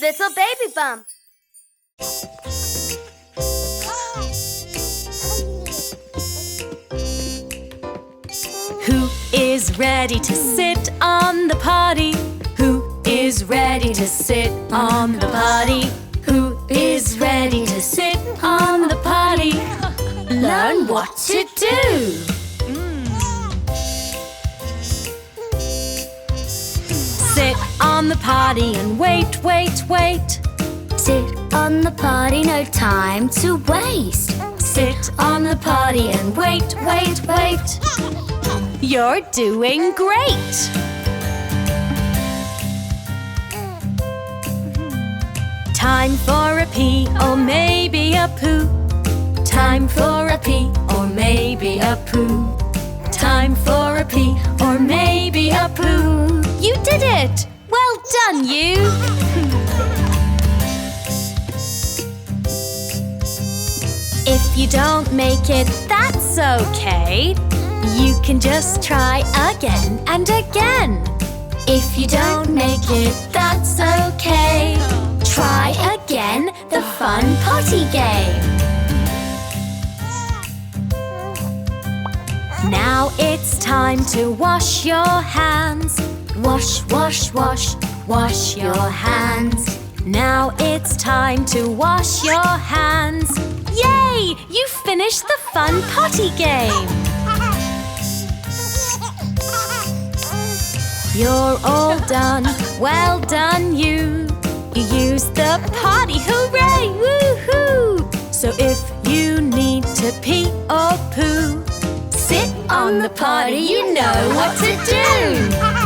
little baby bump. Who is ready to sit on the potty? Who is ready to sit on the potty? Who is ready to sit on the potty? Learn what to do. Sit on the potty and wait, wait, wait. Sit on the potty, no time to waste. Sit on the potty and wait, wait, wait. You're doing great! Time for a pee or maybe a poo. Time for a pee or maybe a poo. Time for a pee or maybe a poo. You did it! Well done, you! If you don't make it, that's okay. You can just try again and again. If you don't make it, that's okay. Try again the fun potty game. Now it's time to wash your hands. Wash, wash, wash, wash your hands. Now it's time to wash your hands. Yay! You finished the fun potty game. You're all done, well done you. You used the potty, hooray, woohoo! So if you need to pee or poo, sit on the potty, you know what to do.